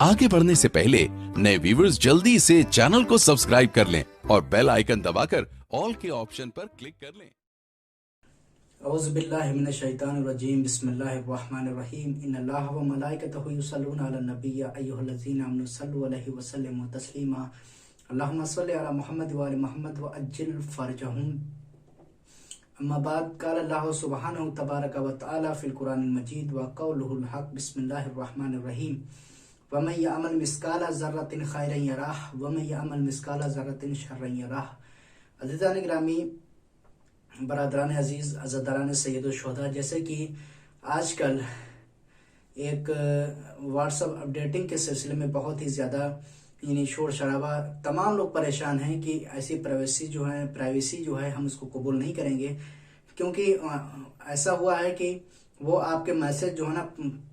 आगे बढ़ने से पहले नए व्यूअर्स जल्दी से चैनल को सब्सक्राइब कर लें और बेल आइकन दबाकर ऑल के ऑप्शन पर क्लिक कर लें। औज़ुबिल्लाहि मिनश्शैतानिर्रजीम बिस्मिल्लाहिर्रहमानिर्रहीम इन्नल्लाहा व मलाइकतहु युसल्लूना अलन नबिय्य अय्युहल्लज़ीना आमनु सल्लु अलैहि व सल्लिमु तस्लीमा अल्लाहुम्मा सल्लि अला मुहम्मद व आलि मुहम्मद व अज्जिल फरजहुम। अम्मा बाद क़ाल अल्लाहु सुब्हानहु तबारक व तआला फ़िल कुरानिल मजीद व क़ौलुहुल हक़ बिस्मिल्लाहिर्रहमानिर्रहीम व मन यअमल मिस्काला ज़र्रतिन खैरन यरह व मन यअमल मिस्काला ज़र्रतिन शर्रन यरह। अज़ीज़ान गिरामी, बरादरान अजीज़, अज़ादारान सैयद शुहदा, जैसे कि आजकल एक व्हाट्सअप अपडेटिंग के सिलसिले में बहुत ही ज़्यादा यानी शोर शराबा, तमाम लोग परेशान हैं कि ऐसी प्राइवेसी जो है हम उसको कबूल नहीं करेंगे, क्योंकि ऐसा हुआ है कि वो आपके मैसेज जो है ना,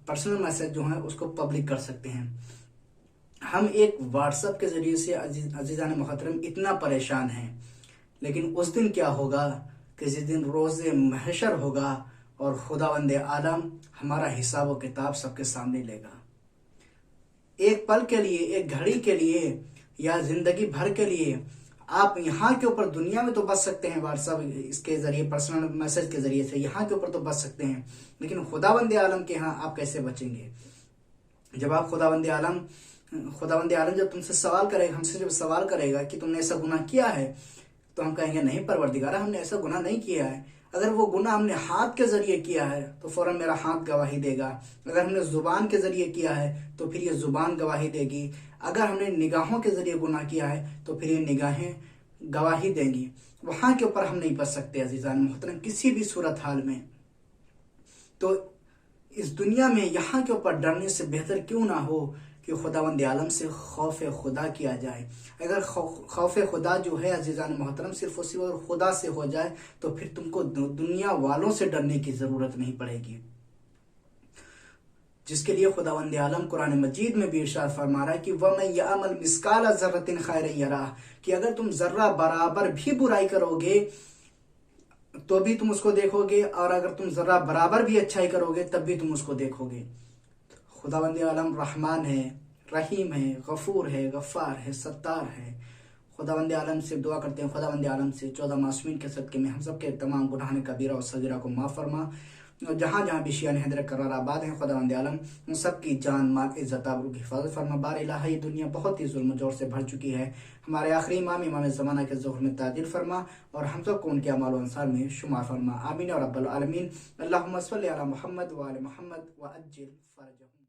पर्सनल मैसेज जो है उसको पब्लिक कर सकते हैं। हम एक व्हाट्सअप के ज़रिए से अजीज़ान मोहतरम इतना परेशान हैं, लेकिन उस दिन क्या होगा कि जिस दिन रोज़े महशर होगा और खुदावंद आलम हमारा हिसाब व किताब सबके सामने लेगा। एक पल के लिए, एक घड़ी के लिए या जिंदगी भर के लिए आप यहाँ के ऊपर दुनिया में तो बच सकते हैं, व्हाट्सएप इसके जरिए, पर्सनल मैसेज के जरिए से यहाँ के ऊपर तो बच सकते हैं, लेकिन खुदावंद आलम के यहाँ आप कैसे बचेंगे? जब आप खुदावंद आलम जब तुमसे सवाल करेगा, हमसे जब सवाल करेगा कि तुमने ऐसा गुनाह किया है, तो हम कहेंगे नहीं परवरदिगारा, हमने ऐसा गुनाह नहीं किया है। अगर वो गुनाह हमने हाथ के जरिए किया है तो फौरन मेरा हाथ गवाही देगा। अगर हमने जुबान के जरिए किया है तो फिर ये जुबान गवाही देगी। अगर हमने निगाहों के जरिए गुनाह किया है तो फिर ये निगाहें गवाही देंगी। वहां के ऊपर हम नहीं बच सकते अजीजान मोहतरम, किसी भी सूरत हाल में। तो इस दुनिया में यहाँ के ऊपर डरने से बेहतर क्यों ना हो कि खुदावंद आलम से खौफ खुदा किया जाए। अगर खौफ खुदा जो है अजीज़ान मोहतरम सिर्फ और सिर्फ खुदा से हो जाए तो फिर तुमको दुनिया वालों से डरने की ज़रूरत नहीं पड़ेगी, जिसके लिए खुदावंद आलम कुरान मजीद में भी इरशाद फरमा रहा है कि वमन यअमल मिस्काला ज़र्रतिन खैरन यरह, कि अगर तुम ज़र्रा बराबर भी बुराई करोगे तो भी तुम उसको देखोगे, और अगर तुम ज़र्रा बराबर भी अच्छाई करोगे तब भी तुम उसको देखोगे। खुदावंद आलम रहमान है, रहीम है, गफूर है, गफ्फार है, सत्तार है। खुदावंद आलम से दुआ करते हैं, खुदावंद आलम से 14 मासूमीन के सदके में हम सब के तमाम गुनाह कबीरा और सगीरा को माफ़ फरमा, और जहाँ जहाँ भी शियान हैदर करार आबाद हैं, खुदावंद आलम उन सब की जान माल इज़्ज़त आबरू की हिफाजत फरमा। बार इलाहा, ये दुनिया बहुत ही जुल्म जोर से भर चुकी है। हमारे आखिरी इमाम ज़माना के ज़ुहर में तादिल फरमा और हम सब को उनके अमाल अंसार में शुमार फरमा। आमीन और रब्बल आलमीन। अल्लाहुम्मा सल्लि अला मुहम्मद व आलि मुहम्मद व अज्जिल फरजहुम।